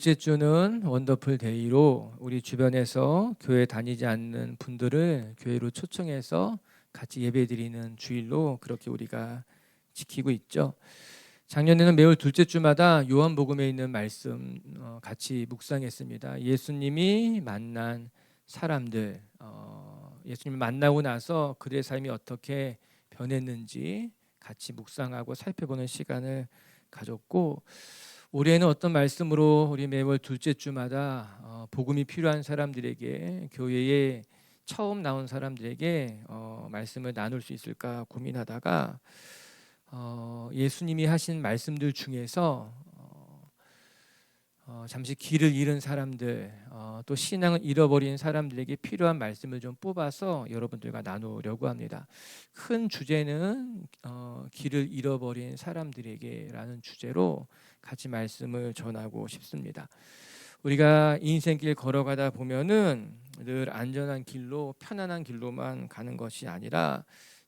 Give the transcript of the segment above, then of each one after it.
둘째 주는 원더풀 데이로 우리 주변에서 교회 다니지 않는 분들을 교회로 초청해서 같이 예배드리는 주일로 그렇게 우리가 지키고 있죠. 작년에는 매월 둘째 주마다 요한복음에 있는 말씀 같이 묵상했습니다. 예수님이 만난 사람들, 예수님을 만나고 나서 그들의 삶이 어떻게 변했는지 같이 묵상하고 살펴보는 시간을 가졌고, 올해는 어떤 말씀으로 우리 매월 둘째 주마다 복음이 필요한 사람들에게, 교회에 처음 나온 사람들에게 말씀을 나눌 수 있을까 고민하다가 예수님이 하신 말씀들 중에서 잠시 길을 잃은 사람들, 또 신앙을 잃어버린 사람들에게 필요한 말씀을 좀 뽑아서 여러분들과 나누려고 합니다. 큰 주제는 길을 잃어버린 사람들에게라는 주제로 같이 말씀을 전하고 싶습니다. 우리가 인생길 걸어가다 보면은 늘 안전한 길로, 편안한 길로만 가는 것이 아니라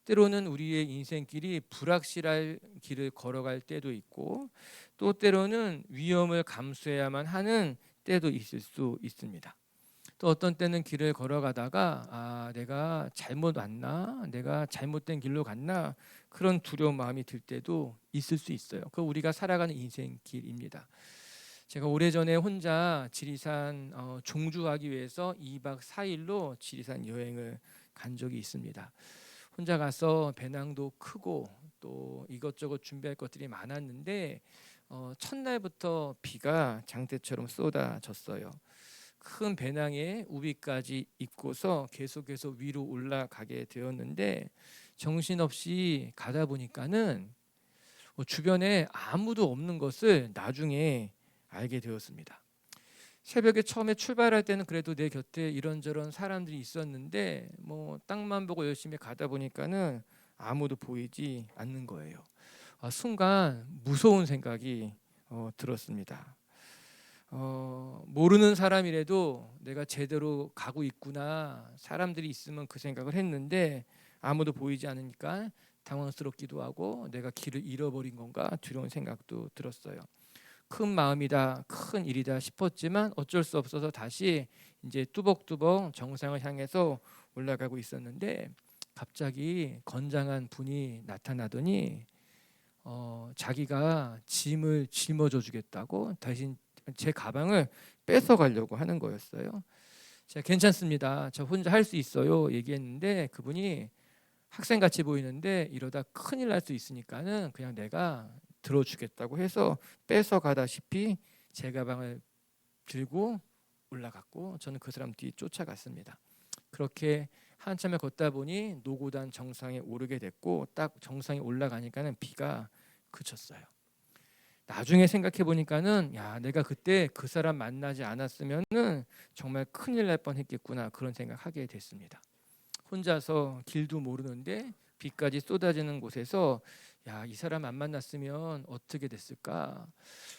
때로는 우리의 인생길이 불확실할 길을 걸어갈 때도 있고, 또 때로는 위험을 감수해야만 하는 때도 있을 수 있습니다. 또 어떤 때는 길을 걸어가다가 내가 잘못 왔나? 내가 잘못된 길로 갔나? 그런 두려운 마음이 들 때도 있을 수 있어요. 그 우리가 살아가는 인생길입니다. 제가 오래전에 혼자 지리산 종주하기 위해서 2박 4일로 지리산 여행을 간 적이 있습니다. 혼자 가서 배낭도 크고 또 이것저것 준비할 것들이 많았는데 첫날부터 비가 장대처럼 쏟아졌어요. 큰 배낭에 우비까지 입고서 계속해서 위로 올라가게 되었는데, 정신없이 가다 보니까는 주변에 아무도 없는 것을 나중에 알게 되었습니다. 새벽에 처음에 출발할 때는 그래도 내 곁에 이런저런 사람들이 있었는데 땅만 보고 열심히 가다 보니까는 아무도 보이지 않는 거예요. 순간 무서운 생각이 들었습니다. 모르는 사람이라도 내가 제대로 가고 있구나, 사람들이 있으면 그 생각을 했는데 아무도 보이지 않으니까 당황스럽기도 하고 내가 길을 잃어버린 건가 두려운 생각도 들었어요. 큰 마음이다, 큰 일이다 싶었지만 어쩔 수 없어서 다시 이제 뚜벅뚜벅 정상을 향해서 올라가고 있었는데, 갑자기 건장한 분이 나타나더니 자기가 짐을 짊어져 주겠다고 대신 제 가방을 뺏어 가려고 하는 거였어요. 제가 괜찮습니다, 저 혼자 할 수 있어요 얘기했는데, 그분이 학생같이 보이는데 이러다 큰일 날 수 있으니까는 그냥 내가 들어주겠다고 해서 뺏어가다시피 제 가방을 들고 올라갔고, 저는 그 사람 뒤 쫓아갔습니다. 그렇게 한참을 걷다 보니 노고단 정상에 오르게 됐고, 딱 정상에 올라가니까는 비가 그쳤어요. 나중에 생각해 보니까는 내가 그때 그 사람 만나지 않았으면은 정말 큰일 날 뻔했겠구나, 그런 생각하게 됐습니다. 혼자서 길도 모르는데 비까지 쏟아지는 곳에서 이 사람 안 만났으면 어떻게 됐을까?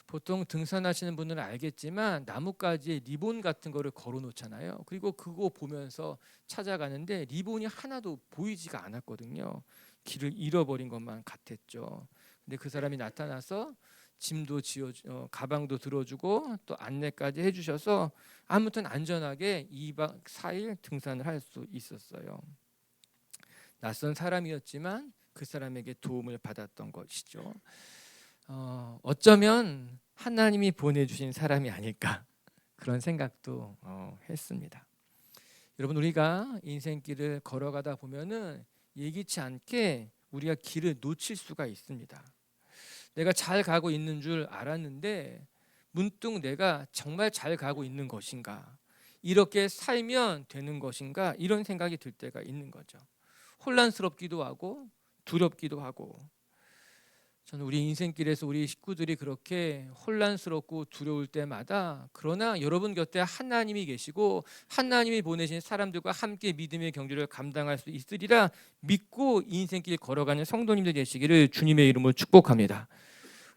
보통 등산하시는 분들은 알겠지만 나뭇가지에 리본 같은 거를 걸어 놓잖아요. 그리고 그거 보면서 찾아가는데 리본이 하나도 보이지가 않았거든요. 길을 잃어버린 것만 같았죠. 근데 그 사람이 나타나서 짐도 가방도 들어주고 또 안내까지 해주셔서 아무튼 안전하게 2박 4일 등산을 할 수 있었어요. 낯선 사람이었지만 그 사람에게 도움을 받았던 것이죠. 어쩌면 하나님이 보내주신 사람이 아닐까, 그런 생각도 했습니다. 여러분, 우리가 인생길을 걸어가다 보면은 예기치 않게 우리가 길을 놓칠 수가 있습니다. 내가 잘 가고 있는 줄 알았는데 문득 내가 정말 잘 가고 있는 것인가, 이렇게 살면 되는 것인가, 이런 생각이 들 때가 있는 거죠. 혼란스럽기도 하고 두렵기도 하고, 저는 우리 인생길에서 우리 식구들이 그렇게 혼란스럽고 두려울 때마다, 그러나 여러분 곁에 하나님이 계시고 하나님이 보내신 사람들과 함께 믿음의 경주를 감당할 수 있으리라 믿고 인생길 걸어가는 성도님들 되시기를 주님의 이름으로 축복합니다.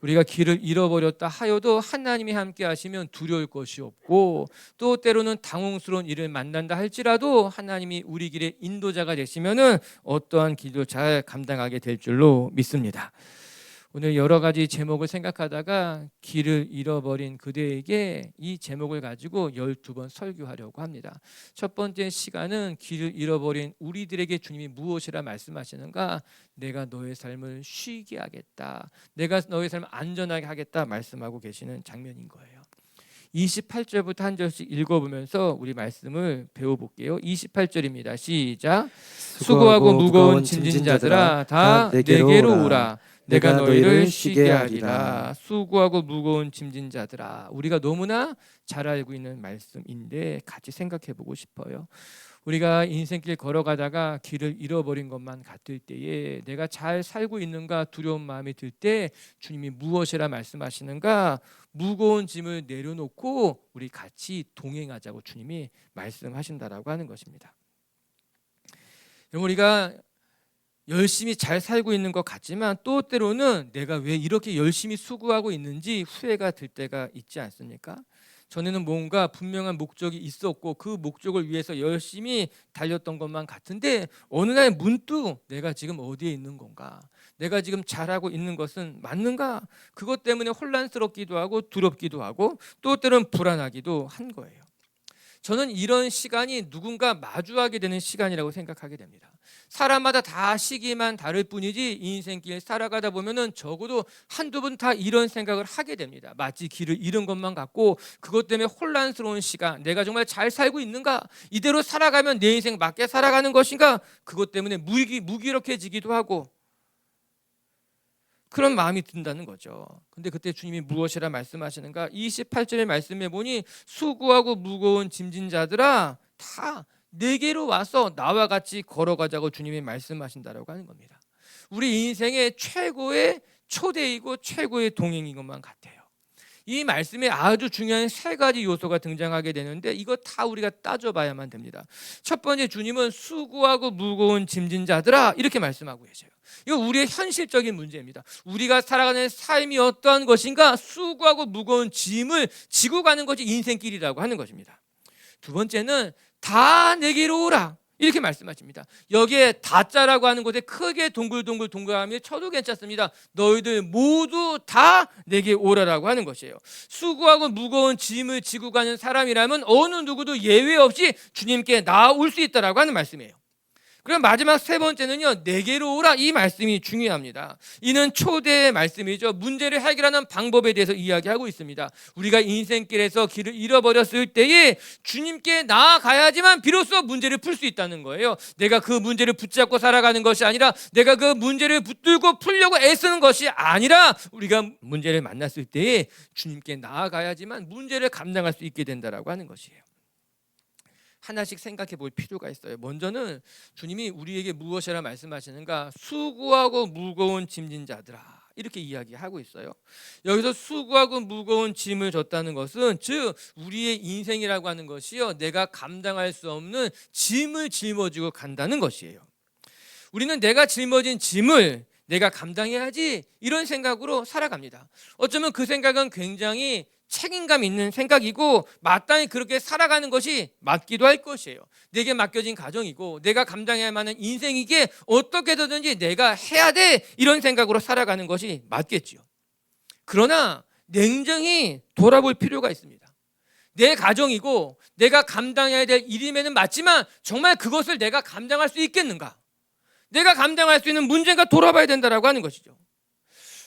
우리가 길을 잃어버렸다 하여도 하나님이 함께 하시면 두려울 것이 없고, 또 때로는 당혹스러운 일을 만난다 할지라도 하나님이 우리 길의 인도자가 되시면은 어떠한 길도 잘 감당하게 될 줄로 믿습니다. 오늘 여러 가지 제목을 생각하다가 길을 잃어버린 그대에게 이 제목을 가지고 12번 설교하려고 합니다. 첫 번째 시간은 길을 잃어버린 우리들에게 주님이 무엇이라 말씀하시는가? 내가 너의 삶을 쉬게 하겠다. 내가 너의 삶을 안전하게 하겠다 말씀하고 계시는 장면인 거예요. 28절부터 한 절씩 읽어보면서 우리 말씀을 배워볼게요. 28절입니다. 시작. 수고하고 무거운 짐진 자들아 다 내게로 오라. 내가 너희를 쉬게 하리라. 수고하고 무거운 짐진 자들아. 우리가 너무나 잘 알고 있는 말씀인데 같이 생각해보고 싶어요. 우리가 인생길 걸어가다가 길을 잃어버린 것만 같을 때에 내가 잘 살고 있는가 두려운 마음이 들 때 주님이 무엇이라 말씀하시는가? 무거운 짐을 내려놓고 우리 같이 동행하자고 주님이 말씀하신다라고 하는 것입니다. 여러분, 우리가 열심히 잘 살고 있는 것 같지만 또 때로는 내가 왜 이렇게 열심히 수고하고 있는지 후회가 들 때가 있지 않습니까? 전에는 뭔가 분명한 목적이 있었고 그 목적을 위해서 열심히 달렸던 것만 같은데 어느 날 문득 내가 지금 어디에 있는 건가? 내가 지금 잘하고 있는 것은 맞는가? 그것 때문에 혼란스럽기도 하고 두렵기도 하고 또 때로는 불안하기도 한 거예요. 저는 이런 시간이 누군가 마주하게 되는 시간이라고 생각하게 됩니다. 사람마다 다 시기만 다를 뿐이지 인생길 살아가다 보면은 적어도 한두 번 다 이런 생각을 하게 됩니다. 마치 길을 잃은 것만 같고 그것 때문에 혼란스러운 시간, 내가 정말 잘 살고 있는가? 이대로 살아가면 내 인생 맞게 살아가는 것인가? 그것 때문에 무기력해지기도 하고 그런 마음이 든다는 거죠. 근데 그때 주님이 무엇이라 말씀하시는가? 28절의 말씀에 보니 수고하고 무거운 짐진 자들아 다 내게로 와서 나와 같이 걸어가자고 주님이 말씀하신다라고 하는 겁니다. 우리 인생의 최고의 초대이고 최고의 동행인 것만 같아요. 이 말씀에 아주 중요한 세 가지 요소가 등장하게 되는데 이거 다 우리가 따져봐야만 됩니다. 첫 번째, 주님은 수고하고 무거운 짐진 자들아 이렇게 말씀하고 계세요. 이거 우리의 현실적인 문제입니다. 우리가 살아가는 삶이 어떠한 것인가? 수고하고 무거운 짐을 지고 가는 것이 인생길이라고 하는 것입니다. 두 번째는 다 내게로 오라 이렇게 말씀하십니다. 여기에 다자라고 하는 곳에 크게 동글동글 동그라미 쳐도 괜찮습니다. 너희들 모두 다 내게 오라라고 하는 것이에요. 수고하고 무거운 짐을 지고 가는 사람이라면 어느 누구도 예외 없이 주님께 나아올 수 있다라고 하는 말씀이에요. 그럼 마지막 세 번째는요, 내게로 오라 이 말씀이 중요합니다. 이는 초대의 말씀이죠. 문제를 해결하는 방법에 대해서 이야기하고 있습니다. 우리가 인생길에서 길을 잃어버렸을 때에 주님께 나아가야지만 비로소 문제를 풀 수 있다는 거예요. 내가 그 문제를 붙잡고 살아가는 것이 아니라 내가 그 문제를 붙들고 풀려고 애쓰는 것이 아니라 우리가 문제를 만났을 때에 주님께 나아가야지만 문제를 감당할 수 있게 된다라고 하는 것이에요. 하나씩 생각해 볼 필요가 있어요. 먼저는 주님이 우리에게 무엇이라 말씀하시는가? 수고하고 무거운 짐진 자들아 이렇게 이야기하고 있어요. 여기서 수고하고 무거운 짐을 졌다는 것은 즉 우리의 인생이라고 하는 것이요, 내가 감당할 수 없는 짐을 짊어지고 간다는 것이에요. 우리는 내가 짊어진 짐을 내가 감당해야지 이런 생각으로 살아갑니다. 어쩌면 그 생각은 굉장히 책임감 있는 생각이고 마땅히 그렇게 살아가는 것이 맞기도 할 것이에요. 내게 맡겨진 가정이고 내가 감당해야 하는 인생이기에 어떻게든지 내가 해야 돼 이런 생각으로 살아가는 것이 맞겠지요. 그러나 냉정히 돌아볼 필요가 있습니다. 내 가정이고 내가 감당해야 될 일임에는 맞지만 정말 그것을 내가 감당할 수 있겠는가? 내가 감당할 수 있는 문제가 돌아봐야 된다라고 하는 것이죠.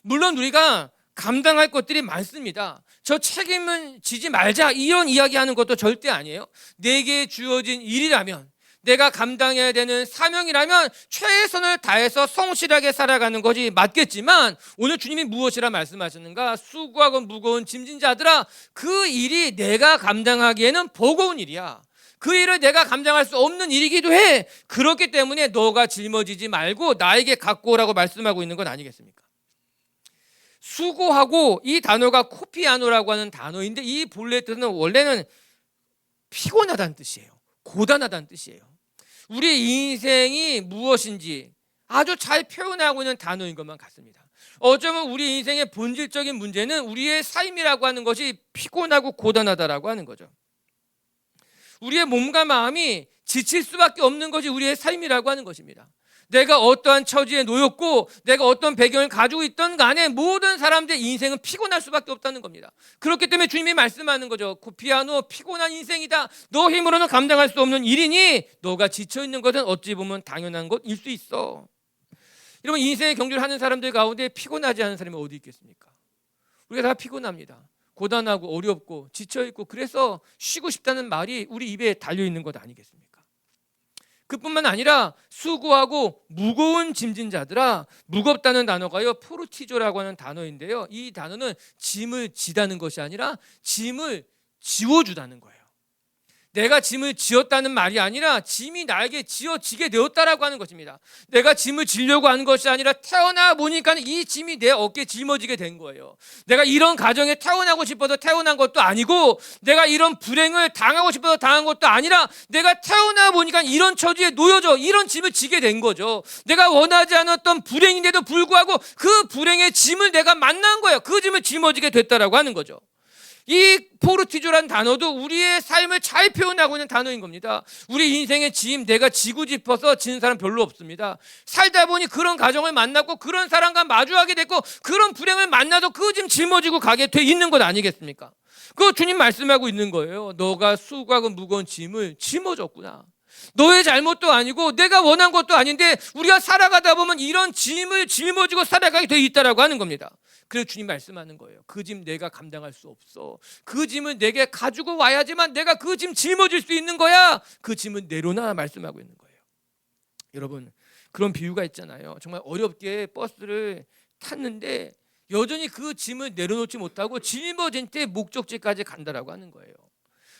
물론 우리가 감당할 것들이 많습니다. 저 책임은 지지 말자 이런 이야기하는 것도 절대 아니에요. 내게 주어진 일이라면, 내가 감당해야 되는 사명이라면 최선을 다해서 성실하게 살아가는 것이 맞겠지만 오늘 주님이 무엇이라 말씀하셨는가? 수고하고 무거운 짐진 자들아 그 일이 내가 감당하기에는 버거운 일이야. 그 일을 내가 감당할 수 없는 일이기도 해. 그렇기 때문에 너가 짊어지지 말고 나에게 갖고 오라고 말씀하고 있는 건 아니겠습니까? 수고하고 이 단어가 코피아노라고 하는 단어인데 이 본래 뜻은 원래는 피곤하다는 뜻이에요. 고단하다는 뜻이에요. 우리의 인생이 무엇인지 아주 잘 표현하고 있는 단어인 것만 같습니다. 어쩌면 우리 인생의 본질적인 문제는 우리의 삶이라고 하는 것이 피곤하고 고단하다라고 하는 거죠. 우리의 몸과 마음이 지칠 수밖에 없는 것이 우리의 삶이라고 하는 것입니다. 내가 어떠한 처지에 놓였고 내가 어떤 배경을 가지고 있던 간에 모든 사람들의 인생은 피곤할 수밖에 없다는 겁니다. 그렇기 때문에 주님이 말씀하는 거죠. 고피아노, 피곤한 인생이다. 너 힘으로는 감당할 수 없는 일이니 너가 지쳐있는 것은 어찌 보면 당연한 것일 수 있어. 여러분, 인생의 경주를 하는 사람들 가운데 피곤하지 않은 사람이 어디 있겠습니까? 우리가 다 피곤합니다. 고단하고 어렵고 지쳐있고, 그래서 쉬고 싶다는 말이 우리 입에 달려있는 것 아니겠습니까? 그뿐만 아니라 수고하고 무거운 짐진 자들아. 무겁다는 단어가요, 포르티조라고 하는 단어인데요, 이 단어는 짐을 지다는 것이 아니라 짐을 지워주다는 거예요. 내가 짐을 지었다는 말이 아니라 짐이 나에게 지어지게 되었다라고 하는 것입니다. 내가 짐을 지려고 하는 것이 아니라 태어나 보니까 이 짐이 내 어깨에 짊어지게 된 거예요. 내가 이런 가정에 태어나고 싶어서 태어난 것도 아니고, 내가 이런 불행을 당하고 싶어서 당한 것도 아니라, 내가 태어나 보니까 이런 처지에 놓여져 이런 짐을 지게 된 거죠. 내가 원하지 않았던 불행인데도 불구하고 그 불행의 짐을 내가 만난 거예요. 그 짐을 짊어지게 됐다라고 하는 거죠. 이 포르티조란 단어도 우리의 삶을 잘 표현하고 있는 단어인 겁니다. 우리 인생의 짐, 내가 지고 싶어서 지는 사람 별로 없습니다. 살다 보니 그런 가정을 만났고 그런 사람과 마주하게 됐고 그런 불행을 만나도 그 짐 짊어지고 가게 돼 있는 것 아니겠습니까? 그거 주님 말씀하고 있는 거예요. 너가 수고하고 무거운 짐을 짊어졌구나. 너의 잘못도 아니고 내가 원한 것도 아닌데 우리가 살아가다 보면 이런 짐을 짊어지고 살아가게 돼 있다라고 하는 겁니다. 그래서 주님 말씀하는 거예요. 그 짐 내가 감당할 수 없어. 그 짐을 내게 가지고 와야지만 내가 그 짐 짊어질 수 있는 거야. 그 짐은 내려놔 말씀하고 있는 거예요. 여러분, 그런 비유가 있잖아요. 정말 어렵게 버스를 탔는데 여전히 그 짐을 내려놓지 못하고 짊어진 채 목적지까지 간다라고 하는 거예요.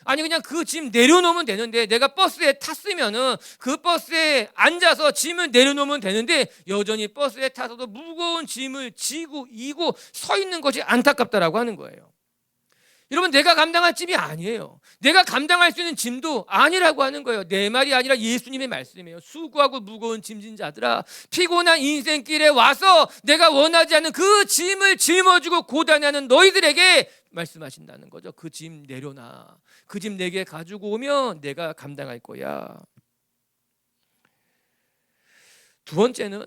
아니, 그냥 그 짐 내려놓으면 되는데, 내가 버스에 탔으면은 그 버스에 앉아서 짐을 내려놓으면 되는데 여전히 버스에 타서도 무거운 짐을 지고 이고 서 있는 것이 안타깝다라고 하는 거예요. 여러분, 내가 감당할 짐이 아니에요. 내가 감당할 수 있는 짐도 아니라고 하는 거예요. 내 말이 아니라 예수님의 말씀이에요. 수고하고 무거운 짐진 자들아, 피곤한 인생길에 와서 내가 원하지 않는 그 짐을 짊어지고 고단하는 너희들에게 말씀하신다는 거죠. 그 짐 내려놔. 그 짐 내게 가지고 오면 내가 감당할 거야. 두 번째는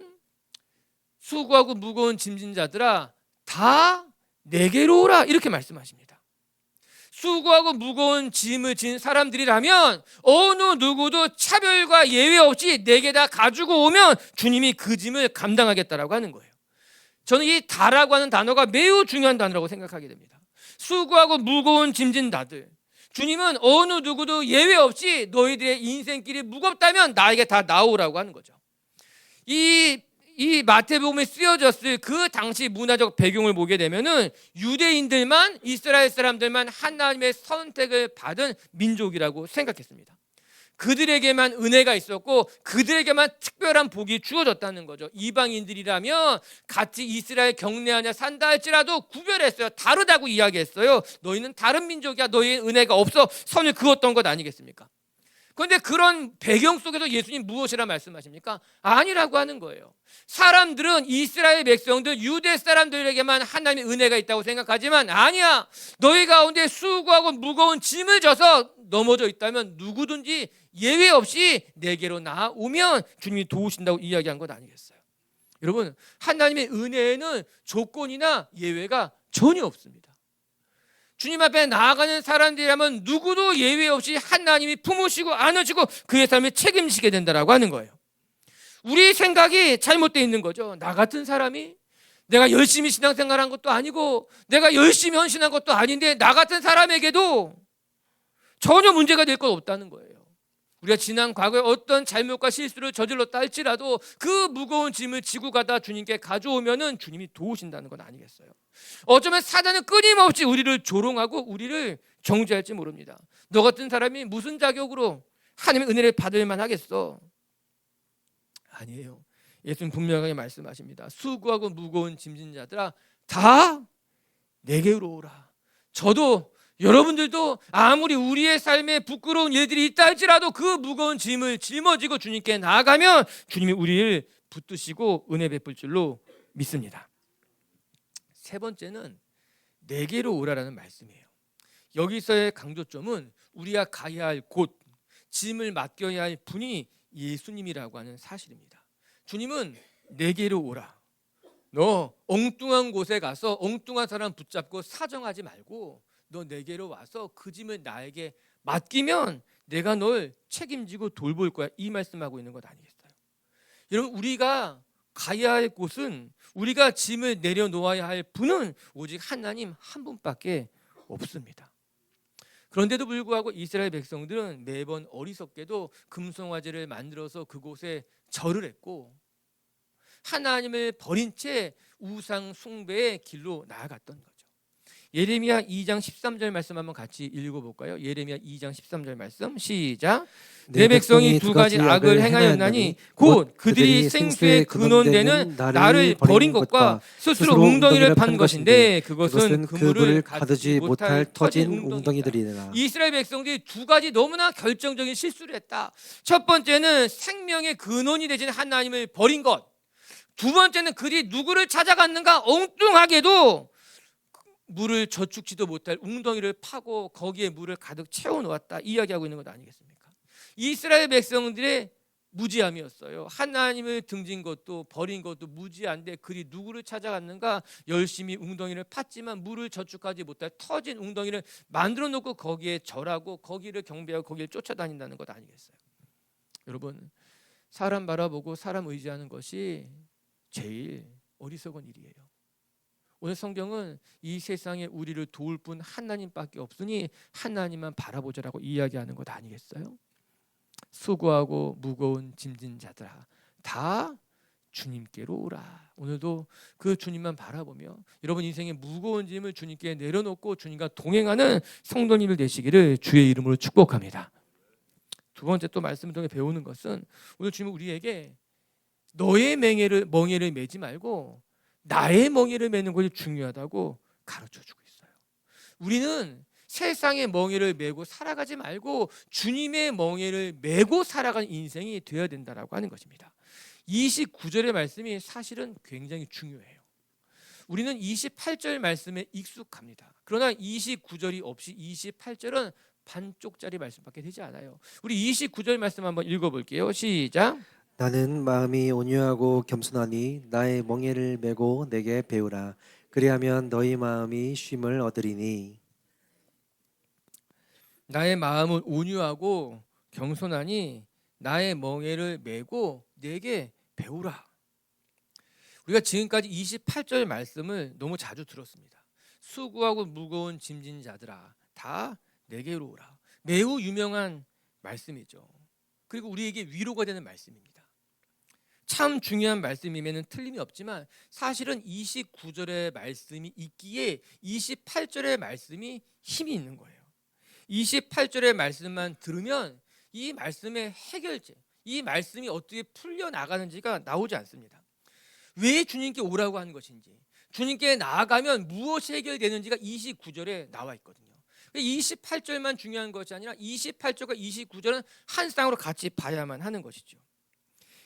수고하고 무거운 짐진 자들아, 다 내게로 오라 이렇게 말씀하십니다. 수고하고 무거운 짐을 진 사람들이라면 어느 누구도 차별과 예외 없이 내게 다 가지고 오면 주님이 그 짐을 감당하겠다라고 하는 거예요. 저는 이 다라고 하는 단어가 매우 중요한 단어라고 생각하게 됩니다. 수고하고 무거운 짐진 자들, 주님은 어느 누구도 예외 없이 너희들의 인생길이 무겁다면 나에게 다 나오라고 하는 거죠. 이 마태복음에 쓰여졌을 그 당시 문화적 배경을 보게 되면은 유대인들만, 이스라엘 사람들만 하나님의 선택을 받은 민족이라고 생각했습니다. 그들에게만 은혜가 있었고 그들에게만 특별한 복이 주어졌다는 거죠. 이방인들이라면 같이 이스라엘 경내 안에 산다 할지라도 구별했어요. 다르다고 이야기했어요. 너희는 다른 민족이야. 너희의 은혜가 없어. 선을 그었던 것 아니겠습니까? 그런데 그런 배경 속에서 예수님 무엇이라 말씀하십니까? 아니라고 하는 거예요. 사람들은 이스라엘 백성들, 유대 사람들에게만 하나님의 은혜가 있다고 생각하지만 아니야. 너희 가운데 수고하고 무거운 짐을 져서 넘어져 있다면 누구든지 예외 없이 내게로 나오면 주님이 도우신다고 이야기한 것 아니겠어요? 여러분, 하나님의 은혜에는 조건이나 예외가 전혀 없습니다. 주님 앞에 나아가는 사람들이라면 누구도 예외 없이 하나님이 품으시고 안으시고 그의 삶을 책임지게 된다라고 하는 거예요. 우리 생각이 잘못되어 있는 거죠. 나 같은 사람이 내가 열심히 신앙생활한 것도 아니고 내가 열심히 헌신한 것도 아닌데 나 같은 사람에게도 전혀 문제가 될 것 없다는 거예요. 우리가 지난 과거에 어떤 잘못과 실수를 저질렀다 할지라도 그 무거운 짐을 지고 가다 주님께 가져오면은 주님이 도우신다는 건 아니겠어요? 어쩌면 사단은 끊임없이 우리를 조롱하고 우리를 정죄할지 모릅니다. 너 같은 사람이 무슨 자격으로 하나님의 은혜를 받을 만하겠어? 아니에요. 예수님 분명하게 말씀하십니다. 수고하고 무거운 짐진 자들아, 다 내게로 오라. 저도 여러분들도 아무리 우리의 삶에 부끄러운 일들이 있다 할지라도 그 무거운 짐을 짊어지고 주님께 나아가면 주님이 우리를 붙드시고 은혜 베풀 줄로 믿습니다. 세 번째는 내게로 오라라는 말씀이에요. 여기서의 강조점은 우리가 가야 할 곳, 짐을 맡겨야 할 분이 예수님이라고 하는 사실입니다. 주님은 내게로 오라. 너 엉뚱한 곳에 가서 엉뚱한 사람 붙잡고 사정하지 말고 너 내게로 와서 그 짐을 나에게 맡기면 내가 널 책임지고 돌볼 거야. 이 말씀하고 있는 것 아니겠어요? 여러분, 우리가 가야 할 곳은, 우리가 짐을 내려놓아야 할 분은 오직 하나님 한 분밖에 없습니다. 그런데도 불구하고 이스라엘 백성들은 매번 어리석게도 금송아지를 만들어서 그곳에 절을 했고 하나님을 버린 채 우상 숭배의 길로 나아갔던 거죠. 예레미야 2장 13절 말씀 한번 같이 읽어볼까요? 예레미야 2장 13절 말씀 시작. 내 백성이 두 가지 악을 행하였나니 곧 그들이 생수의 근원되는 나를 버린 것과 스스로 웅덩이를 판 것인데 그것은 그물을 가두지 못할 터진 웅덩이들이라. 이스라엘 백성들이 두 가지 너무나 결정적인 실수를 했다. 첫 번째는 생명의 근원이 되신 하나님을 버린 것. 두 번째는 그들이 누구를 찾아갔는가 엉뚱하게도 물을 저축지도 못할 웅덩이를 파고 거기에 물을 가득 채워놓았다 이야기하고 있는 것 아니겠습니까? 이스라엘 백성들의 무지함이었어요. 하나님을 등진 것도 버린 것도 무지한데 그들이 누구를 찾아갔는가 열심히 웅덩이를 팠지만 물을 저축하지 못할 터진 웅덩이를 만들어 놓고 거기에 절하고 거기를 경배하고 거기를 쫓아다닌다는 것 아니겠어요? 여러분, 사람 바라보고 사람 의지하는 것이 제일 어리석은 일이에요. 오늘 성경은 이 세상에 우리를 도울 분 하나님밖에 없으니 하나님만 바라보자라고 이야기하는 것 아니겠어요? 수고하고 무거운 짐진 자들아 다 주님께로 오라. 오늘도 그 주님만 바라보며 여러분 인생의 무거운 짐을 주님께 내려놓고 주님과 동행하는 성도님들 되시기를 주의 이름으로 축복합니다. 두 번째 또 말씀을 통해 배우는 것은 오늘 주님은 우리에게 너의 멍에를 매지 말고 나의 멍에를 매는 것이 중요하다고 가르쳐주고 있어요. 우리는 세상의 멍에를 메고 살아가지 말고 주님의 멍에를 메고 살아가는 인생이 되어야 된다라고 하는 것입니다. 29절의 말씀이 사실은 굉장히 중요해요. 우리는 28절 말씀에 익숙합니다. 그러나 29절이 없이 28절은 반쪽짜리 말씀밖에 되지 않아요. 우리 29절 말씀 한번 읽어볼게요. 시작. 나는 마음이 온유하고 겸손하니 나의 멍에를 메고 내게 배우라. 그리하면 너희 마음이 쉼을 얻으리니. 나의 마음은 온유하고 겸손하니 나의 멍에를 메고 내게 배우라. 우리가 지금까지 28절 말씀을 너무 자주 들었습니다. 수고하고 무거운 짐진 자들아 다 내게로 오라. 매우 유명한 말씀이죠. 그리고 우리에게 위로가 되는 말씀입니다. 참 중요한 말씀임에는 틀림이 없지만 사실은 29절의 말씀이 있기에 28절의 말씀이 힘이 있는 거예요. 28절의 말씀만 들으면 이 말씀의 해결책, 이 말씀이 어떻게 풀려나가는지가 나오지 않습니다. 왜 주님께 오라고 하는 것인지, 주님께 나아가면 무엇이 해결되는지가 29절에 나와 있거든요. 28절만 중요한 것이 아니라 28절과 29절은 한 쌍으로 같이 봐야만 하는 것이죠.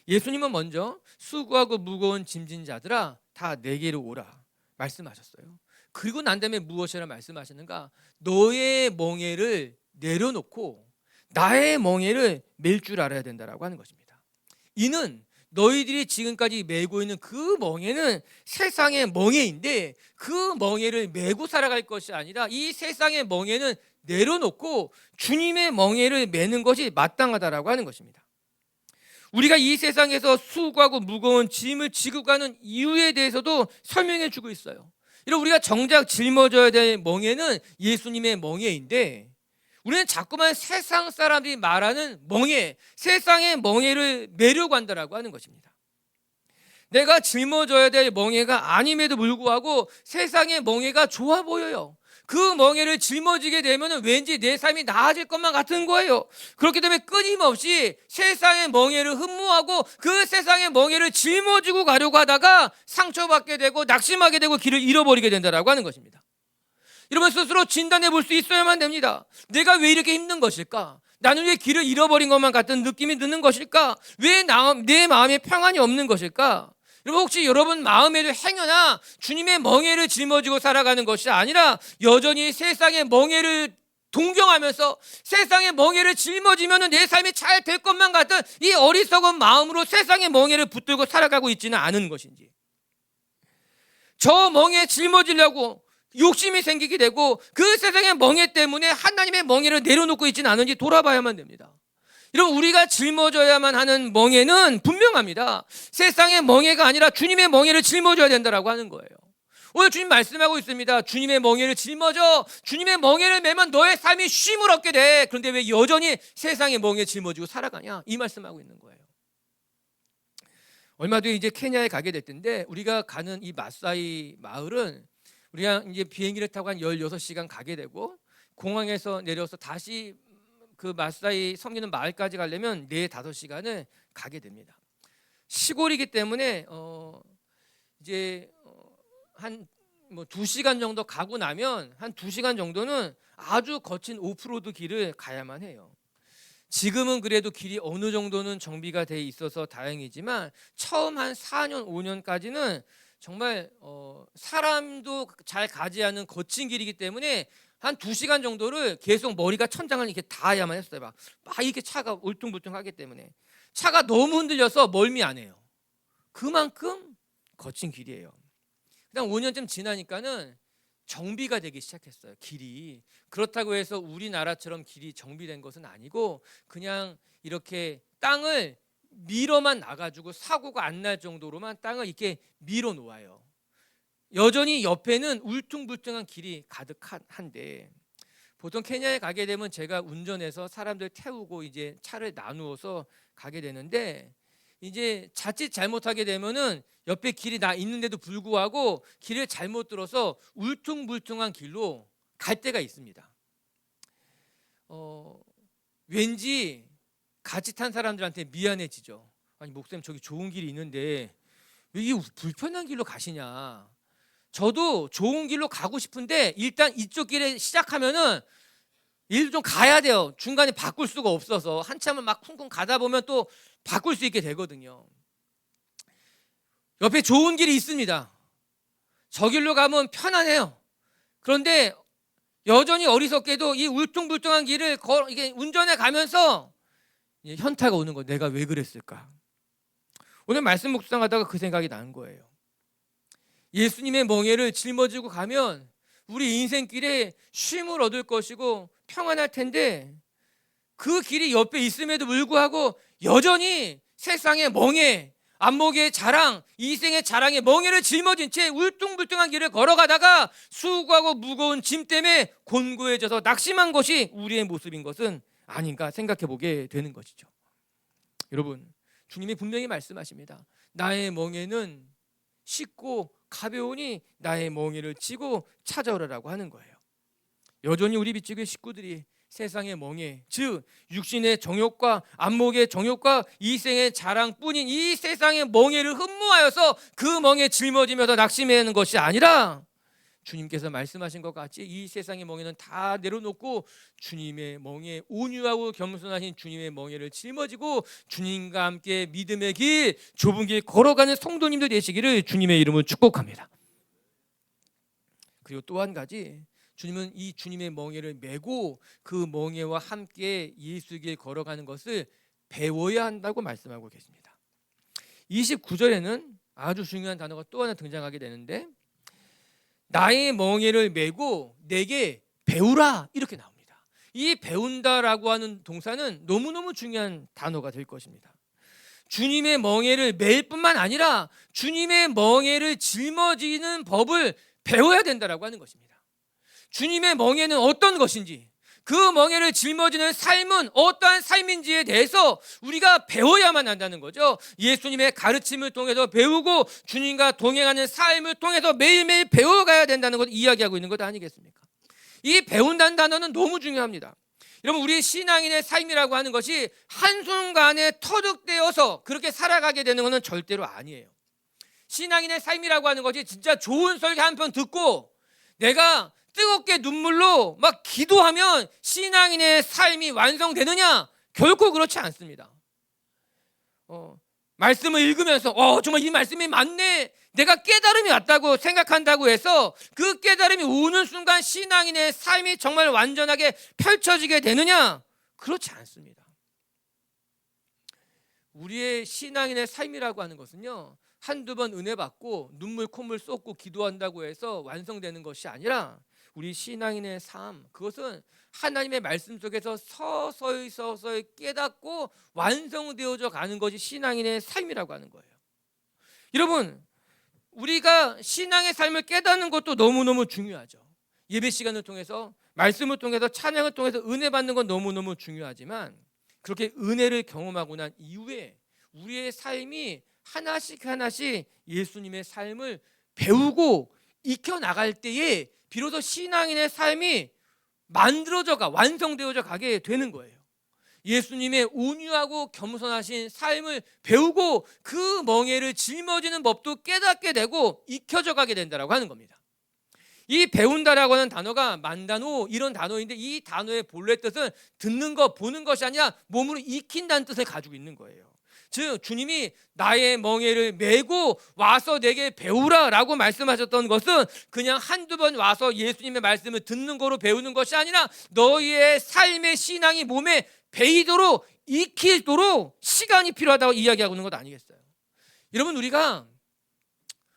예수님은 먼저 수고하고 무거운 짐진 자들아 다 내게로 오라 말씀하셨어요. 그리고 난 다음에 무엇이라 말씀하시는가? 너의 멍에를 내려놓고 나의 멍에를 맬 줄 알아야 된다라고 하는 것입니다. 이는 너희들이 지금까지 메고 있는 그 멍에는 세상의 멍에인데 그 멍에를 메고 살아갈 것이 아니라 이 세상의 멍에는 내려놓고 주님의 멍에를 메는 것이 마땅하다라고 하는 것입니다. 우리가 이 세상에서 수고하고 무거운 짐을 지고 가는 이유에 대해서도 설명해 주고 있어요. 이런 우리가 정작 짊어져야 될 멍에는 예수님의 멍에인데 우리는 자꾸만 세상 사람들이 말하는 멍에, 세상의 멍에를 메려고 한다라고 하는 것입니다. 내가 짊어져야 될 멍에가 아님에도 불구하고 세상의 멍에가 좋아 보여요. 그 멍에를 짊어지게 되면 왠지 내 삶이 나아질 것만 같은 거예요. 그렇기 때문에 끊임없이 세상의 멍에를 흠모하고 그 세상의 멍에를 짊어지고 가려고 하다가 상처받게 되고 낙심하게 되고 길을 잃어버리게 된다라고 하는 것입니다. 여러분 스스로 진단해 볼 수 있어야만 됩니다. 내가 왜 이렇게 힘든 것일까? 나는 왜 길을 잃어버린 것만 같은 느낌이 드는 것일까? 왜 내 마음에 평안이 없는 것일까? 여러분 혹시 여러분 마음에도 행여나 주님의 멍에를 짊어지고 살아가는 것이 아니라 여전히 세상의 멍에를 동경하면서 세상의 멍에를 짊어지면 내 삶이 잘 될 것만 같은 이 어리석은 마음으로 세상의 멍에를 붙들고 살아가고 있지는 않은 것인지, 저 멍에 짊어지려고 욕심이 생기게 되고 그 세상의 멍에 때문에 하나님의 멍에를 내려놓고 있지는 않은지 돌아봐야만 됩니다. 여러분, 우리가 짊어져야만 하는 멍에는 분명합니다. 세상의 멍에가 아니라 주님의 멍에를 짊어져야 된다라고 하는 거예요. 오늘 주님 말씀하고 있습니다. 주님의 멍에를 짊어져. 주님의 멍에를 매면 너의 삶이 쉼을 얻게 돼. 그런데 왜 여전히 세상의 멍에 짊어지고 살아가냐? 이 말씀하고 있는 거예요. 얼마 뒤에 이제 케냐에 가게 됐던데, 우리가 가는 이 마사이 마을은 우리가 이제 비행기를 타고 한 16시간 가게 되고, 공항에서 내려서 다시 그 마사이 섬기는 마을까지 가려면 4-5시간을 가게 됩니다. 시골이기 때문에 이제 한 2시간 정도 가고 나면 한 2시간 정도는 아주 거친 오프로드 길을 가야만 해요. 지금은 그래도 길이 어느 정도는 정비가 돼 있어서 다행이지만 처음 한 4년, 5년까지는 정말 사람도 잘 가지 않은 거친 길이기 때문에 한 2시간 정도를 계속 머리가 천장을 이렇게 닿아야만 했어요. 막 이렇게 차가 울퉁불퉁하기 때문에 차가 너무 흔들려서 멀미 안 해요. 그만큼 거친 길이에요. 그다음 5년쯤 지나니까는 정비가 되기 시작했어요. 길이. 그렇다고 해서 우리나라처럼 길이 정비된 것은 아니고 그냥 이렇게 땅을 밀어만 나가지고 사고가 안 날 정도로만 땅을 이렇게 밀어 놓아요. 여전히 옆에는 울퉁불퉁한 길이 가득한데, 보통 케냐에 가게 되면 제가 운전해서 사람들 태우고 이제 차를 나누어서 가게 되는데, 이제 자칫 잘못하게 되면은 옆에 길이 나 있는데도 불구하고 길을 잘못 들어서 울퉁불퉁한 길로 갈 때가 있습니다. 왠지 같이 탄 사람들한테 미안해지죠. 아니, 목사님 저기 좋은 길이 있는데 왜 이 불편한 길로 가시냐. 저도 좋은 길로 가고 싶은데 일단 이쪽 길에 시작하면은 일도 좀 가야 돼요. 중간에 바꿀 수가 없어서 한참을 막 쿵쿵 가다 보면 또 바꿀 수 있게 되거든요. 옆에 좋은 길이 있습니다. 저 길로 가면 편안해요. 그런데 여전히 어리석게도 이 울퉁불퉁한 길을 이게 운전해 가면서 현타가 오는 거예요. 내가 왜 그랬을까? 오늘 말씀 묵상하다가 그 생각이 나는 거예요. 예수님의 멍에를 짊어지고 가면 우리 인생길에 쉼을 얻을 것이고 평안할 텐데, 그 길이 옆에 있음에도 불구하고 여전히 세상의 멍에, 안목의 자랑, 이생의 자랑에 멍에를 짊어진 채 울퉁불퉁한 길을 걸어가다가 수고하고 무거운 짐 때문에 곤고해져서 낙심한 것이 우리의 모습인 것은 아닌가 생각해 보게 되는 것이죠. 여러분, 주님이 분명히 말씀하십니다. 나의 멍에는 쉽고 가벼우니 나의 멍에를 지고 찾아오라라고 하는 거예요. 여전히 우리 빛지교회 식구들이 세상의 멍에, 즉 육신의 정욕과 안목의 정욕과 이생의 자랑뿐인 이 세상의 멍에를 흠모하여서 그 멍에 짊어지면서 낙심하는 것이 아니라, 주님께서 말씀하신 것 같이 이 세상의 멍에는 다 내려놓고 주님의 멍에, 온유하고 겸손하신 주님의 멍에를 짊어지고 주님과 함께 믿음의 길, 좁은 길 걸어가는 성도님들 되시기를 주님의 이름으로 축복합니다. 그리고 또 한 가지, 주님은 이 주님의 멍에를 메고 그 멍에와 함께 예수의 길 걸어가는 것을 배워야 한다고 말씀하고 계십니다. 29절에는 아주 중요한 단어가 또 하나 등장하게 되는데, 나의 멍에를 메고 내게 배우라, 이렇게 나옵니다. 이 배운다라고 하는 동사는 너무너무 중요한 단어가 될 것입니다. 주님의 멍에를 맬 뿐만 아니라 주님의 멍에를 짊어지는 법을 배워야 된다라고 하는 것입니다. 주님의 멍에는 어떤 것인지, 그 멍에를 짊어지는 삶은 어떠한 삶인지에 대해서 우리가 배워야만 한다는 거죠. 예수님의 가르침을 통해서 배우고 주님과 동행하는 삶을 통해서 매일매일 배워가야 된다는 것 이야기하고 있는 것 아니겠습니까? 이 배운다는 단어는 너무 중요합니다. 여러분, 우리 신앙인의 삶이라고 하는 것이 한순간에 터득되어서 그렇게 살아가게 되는 것은 절대로 아니에요. 신앙인의 삶이라고 하는 것이 진짜 좋은 설교 한 편 듣고 내가 뜨겁게 눈물로 막 기도하면 신앙인의 삶이 완성되느냐? 결코 그렇지 않습니다. 말씀을 읽으면서 정말 이 말씀이 맞네, 내가 깨달음이 왔다고 생각한다고 해서 그 깨달음이 오는 순간 신앙인의 삶이 정말 완전하게 펼쳐지게 되느냐? 그렇지 않습니다. 우리의 신앙인의 삶이라고 하는 것은요, 한두 번 은혜 받고 눈물 콧물 쏟고 기도한다고 해서 완성되는 것이 아니라 우리 신앙인의 삶, 그것은 하나님의 말씀 속에서 서서히 깨닫고 완성되어져 가는 것이 신앙인의 삶이라고 하는 거예요. 여러분, 우리가 신앙의 삶을 깨닫는 것도 너무너무 중요하죠. 예배 시간을 통해서, 말씀을 통해서, 찬양을 통해서 은혜 받는 건 너무너무 중요하지만, 그렇게 은혜를 경험하고 난 이후에 우리의 삶이 하나씩 예수님의 삶을 배우고 익혀 나갈 때에 비로소 신앙인의 삶이 만들어져가, 완성되어져 가게 되는 거예요. 예수님의 온유하고 겸손하신 삶을 배우고 그 멍에를 짊어지는 법도 깨닫게 되고 익혀져 가게 된다라고 하는 겁니다. 이 배운다라고 하는 단어가 만다노, 이런 단어인데, 이 단어의 본래 뜻은 듣는 것, 보는 것이 아니라 몸으로 익힌다는 뜻을 가지고 있는 거예요. 즉 주님이 나의 멍에를 메고 와서 내게 배우라 라고 말씀하셨던 것은 그냥 한두 번 와서 예수님의 말씀을 듣는 거로 배우는 것이 아니라 너희의 삶의 신앙이 몸에 배이도록 익히도록 시간이 필요하다고 이야기하고 있는 것 아니겠어요? 여러분, 우리가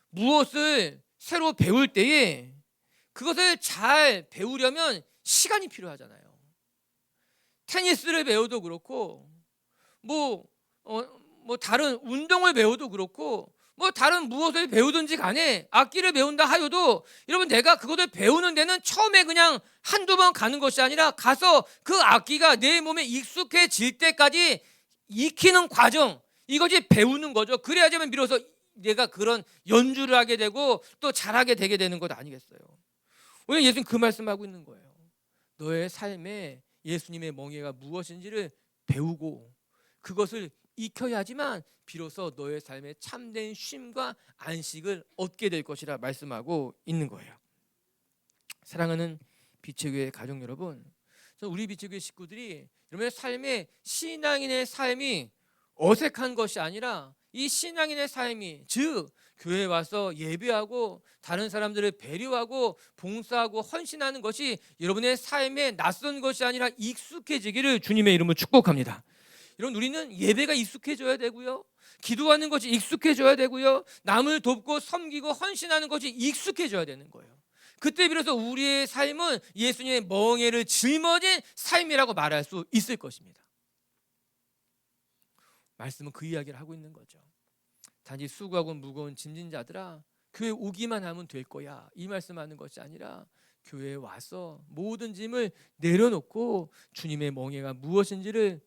무엇을 새로 배울 때에 그것을 잘 배우려면 시간이 필요하잖아요. 테니스를 배워도 그렇고 뭐 다른 운동을 배워도 그렇고 다른 무엇을 배우든지 간에 악기를 배운다 하여도 여러분, 내가 그것을 배우는 데는 처음에 그냥 한두 번 가는 것이 아니라 가서 그 악기가 내 몸에 익숙해질 때까지 익히는 과정, 이것이 배우는 거죠. 그래야지만 비로소 내가 그런 연주를 하게 되고 또 잘하게 되게 되는 것 아니겠어요? 오늘 예수님 그 말씀하고 있는 거예요. 너의 삶에 예수님의 멍에가 무엇인지를 배우고 그것을 익혀야지만 비로소 너의 삶에 참된 쉼과 안식을 얻게 될 것이라 말씀하고 있는 거예요. 사랑하는 빛의 교회 가족 여러분, 우리 빛의 교회 식구들이 여러분의 삶에 신앙인의 삶이 어색한 것이 아니라 이 신앙인의 삶이, 즉 교회에 와서 예배하고 다른 사람들을 배려하고 봉사하고 헌신하는 것이 여러분의 삶에 낯선 것이 아니라 익숙해지기를 주님의 이름으로 축복합니다. 여러분, 우리는 예배가 익숙해져야 되고요, 기도하는 것이 익숙해져야 되고요, 남을 돕고 섬기고 헌신하는 것이 익숙해져야 되는 거예요. 그때 비로소 우리의 삶은 예수님의 멍에를 짊어진 삶이라고 말할 수 있을 것입니다. 말씀은 그 이야기를 하고 있는 거죠. 단지 수고하고 무거운 짐진 자들아, 교회 오기만 하면 될 거야, 이 말씀하는 것이 아니라 교회에 와서 모든 짐을 내려놓고 주님의 멍에가 무엇인지를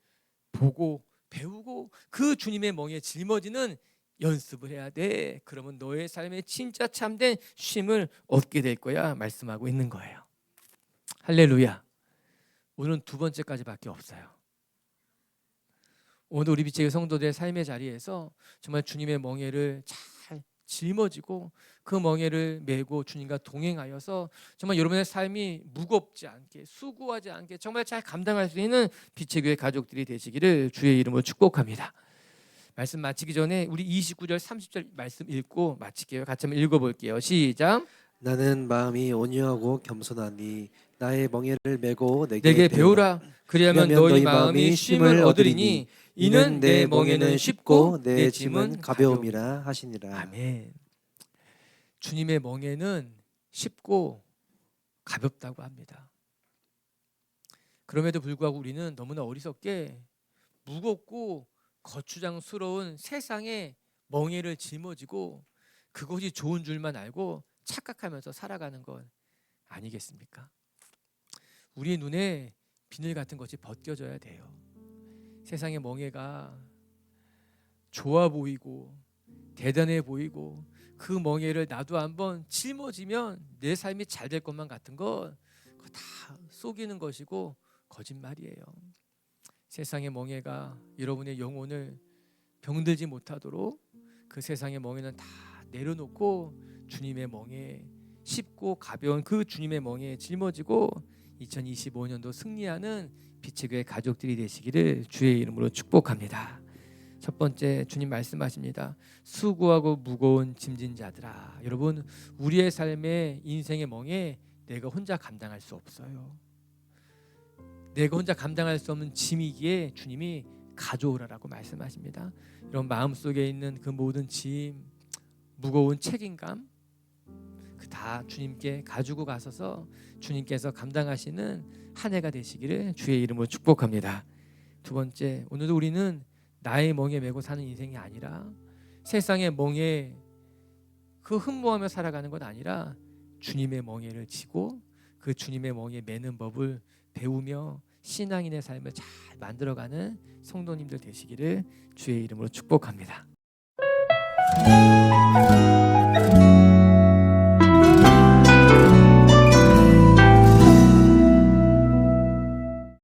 보고 배우고 그 주님의 멍에 짊어지는 연습을 해야 돼. 그러면 너의 삶에 진짜 참된 쉼을 얻게 될 거야 말씀하고 있는 거예요. 할렐루야. 오늘은 두 번째까지밖에 없어요. 오늘 우리 빛의 성도들의 삶의 자리에서 정말 주님의 멍에를 잘 짊어지고 그 멍에를 메고 주님과 동행하여서 정말 여러분의 삶이 무겁지 않게, 수고하지 않게 정말 잘 감당할 수 있는 빛의 교회 가족들이 되시기를 주의 이름으로 축복합니다. 말씀 마치기 전에 우리 29절 30절 말씀 읽고 마칠게요. 같이 한번 읽어볼게요. 시작. 나는 마음이 온유하고 겸손하니 나의 멍에를 메고 내게 배우라. 그리하면 너희 마음이 쉼을 얻으리니 이는 내 멍에는 쉽고 내 짐은 가벼움이라 하시니라. 아멘. 주님의 멍에는 쉽고 가볍다고 합니다. 그럼에도 불구하고 우리는 너무나 어리석게 무겁고 거추장스러운 세상의 멍에를 짊어지고 그것이 좋은 줄만 알고 착각하면서 살아가는 건 아니겠습니까? 우리의 눈에 비늘 같은 것이 벗겨져야 돼요. 세상의 멍에가 좋아 보이고 대단해 보이고 그 멍에를 나도 한번 짊어지면 내 삶이 잘 될 것만 같은 건 그거 다 속이는 것이고 거짓말이에요. 세상의 멍에가 여러분의 영혼을 병들지 못하도록 그 세상의 멍에는 다 내려놓고 주님의 멍에, 쉽고 가벼운 그 주님의 멍에 짊어지고 2025년도 승리하는 빛의 교회 가족들이 되시기를 주의 이름으로 축복합니다. 첫 번째 주님 말씀하십니다. 수고하고 무거운 짐진 자들아. 여러분, 우리의 삶의 인생의 멍에 내가 혼자 감당할 수 없어요. 내가 혼자 감당할 수 없는 짐이기에 주님이 가져오라라고 말씀하십니다. 여러분, 마음속에 있는 그 모든 짐, 무거운 책임감, 그 다 주님께 가지고 가셔서 주님께서 감당하시는 한 해가 되시기를 주의 이름으로 축복합니다. 두 번째, 오늘도 우리는 나의 멍에 메고 사는 인생이 아니라 세상의 멍에 그 흠모하며 살아가는 것 아니라 주님의 멍에를 지고 그 주님의 멍에 매는 법을 배우며 신앙인의 삶을 잘 만들어가는 성도님들 되시기를 주의 이름으로 축복합니다.